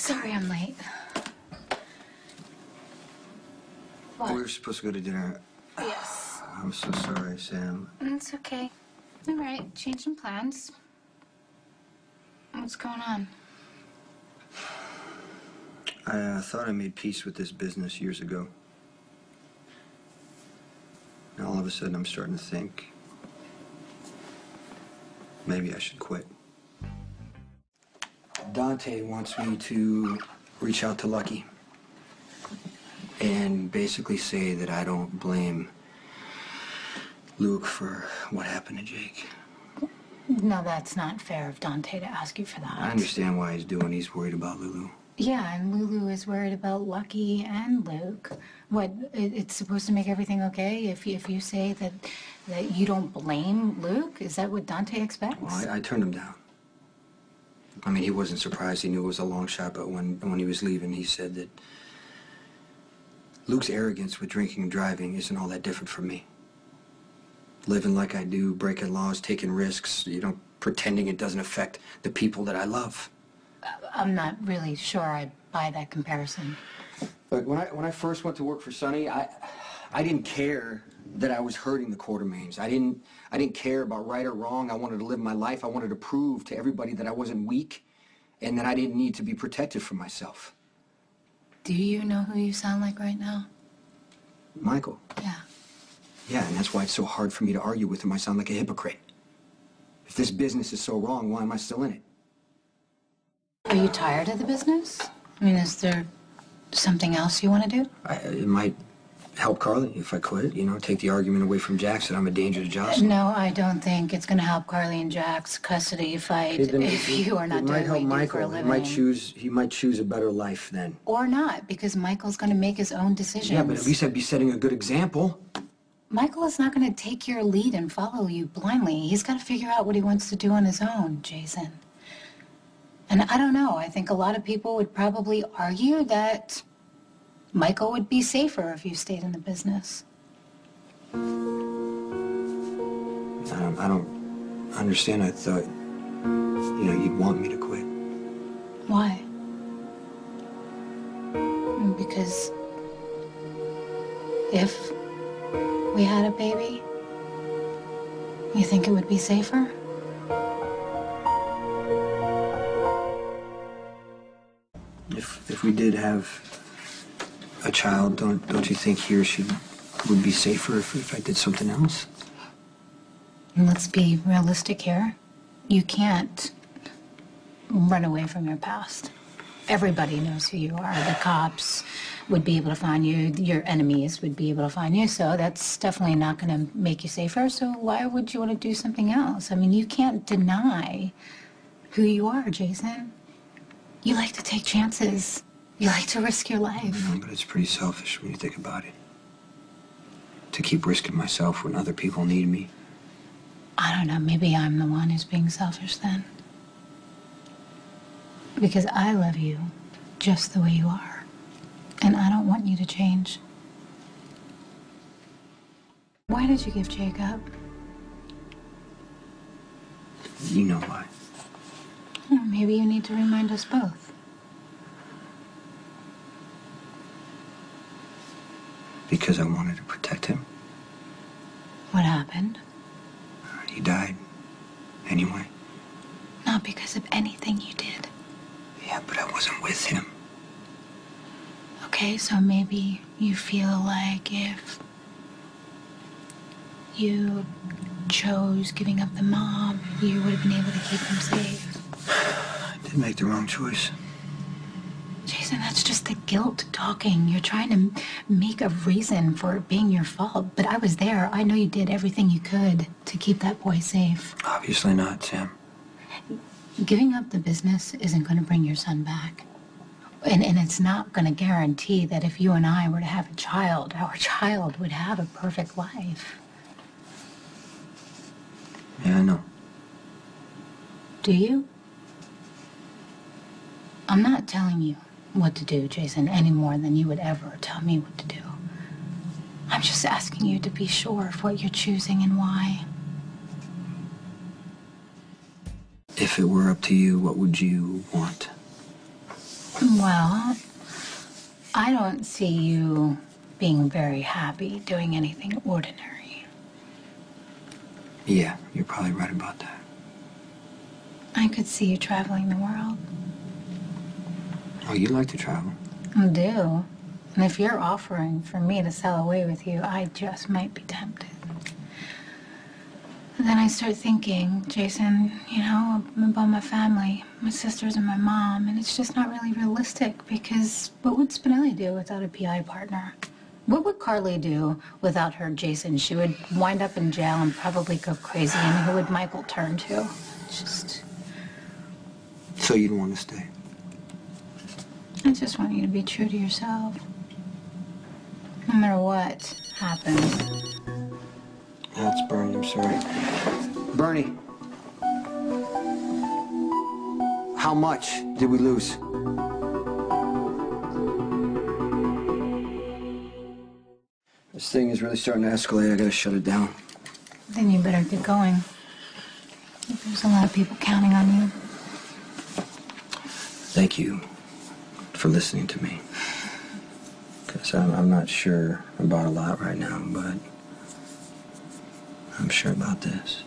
Sorry I'm late. What? We were supposed to go to dinner. Yes. I'm so sorry, Sam. It's okay. All right, changing plans. What's going on? I thought I made peace with this business years ago. Now all of a sudden I'm starting to think maybe I should quit. Dante wants me to reach out to Lucky and basically say that I don't blame Luke for what happened to Jake. No, that's not fair of Dante to ask you for that. I understand why he's worried about Lulu. Yeah, and Lulu is worried about Lucky and Luke. What, it's supposed to make everything okay if you say that you don't blame Luke? Is that what Dante expects? Well, I turned him down. I mean, he wasn't surprised. He knew it was a long shot, but when he was leaving, he said that Luke's arrogance with drinking and driving isn't all that different from me. Living like I do, breaking laws, taking risks, pretending it doesn't affect the people that I love. I'm not really sure I buy that comparison. Look, when I first went to work for Sonny, I didn't care that I was hurting the Quartermains. I didn't care about right or wrong. I wanted to live my life. I wanted to prove to everybody that I wasn't weak and that I didn't need to be protected from myself. Do you know who you sound like right now? Michael. Yeah. Yeah, and that's why it's so hard for me to argue with him. I sound like a hypocrite. If this business is so wrong, why am I still in it? Are you tired of the business? I mean, is there something else you want to do? It might help Carly if I quit, take the argument away from Jax that I'm a danger to Jocelyn. No, I don't think it's going to help Carly and Jack's custody fight if you are not doing what you do for a living. He might choose a better life then. Or not, because Michael's going to make his own decisions. Yeah, but at least I'd be setting a good example. Michael is not going to take your lead and follow you blindly. He's got to figure out what he wants to do on his own, Jason. And I don't know, I think a lot of people would probably argue that Michael would be safer if you stayed in the business. I don't understand. I thought, you'd want me to quit. Why? Because if we had a baby, you think it would be safer? If we did have a child, don't you think he or she would be safer if I did something else? And let's be realistic here. You can't run away from your past. Everybody knows who you are. The cops would be able to find you. Your enemies would be able to find you. So that's definitely not going to make you safer. So why would you want to do something else? I mean, you can't deny who you are, Jason. You like to take chances. You like to risk your life. I know, but it's pretty selfish when you think about it. To keep risking myself when other people need me. I don't know, maybe I'm the one who's being selfish then. Because I love you just the way you are. And I don't want you to change. Why did you give Jake up? You know why. Maybe you need to remind us both. Because I wanted to protect him. What happened? He died. Anyway. Not because of anything you did. Yeah, but I wasn't with him. Okay, so maybe you feel like if you chose giving up the mom, you would have been able to keep him safe. I did make the wrong choice. Jason, that's just the guilt talking. You're trying to make a reason for it being your fault. But I was there. I know you did everything you could to keep that boy safe. Obviously not, Sam. Giving up the business isn't going to bring your son back. And it's not going to guarantee that if you and I were to have a child, our child would have a perfect life. Yeah, I know. Do you? I'm not telling you what to do, Jason, any more than you would ever tell me what to do. I'm just asking you to be sure of what you're choosing and why. If it were up to you, what would you want? Well, I don't see you being very happy doing anything ordinary. Yeah, you're probably right about that. I could see you traveling the world. Oh, you like to travel? I do. And if you're offering for me to sail away with you, I just might be tempted. And then I start thinking, Jason, about my family, my sisters and my mom, and it's just not really realistic because what would Spinelli do without a PI partner? What would Carly do without her Jason? She would wind up in jail and probably go crazy, and who would Michael turn to? Just... So you don't want to stay? I just want you to be true to yourself. No matter what happens. That's Bernie, I'm sorry. Bernie, how much did we lose? This thing is really starting to escalate. I gotta shut it down. Then you better get going. There's a lot of people counting on you. Thank you for listening to me. Because I'm not sure about a lot right now, but I'm sure about this.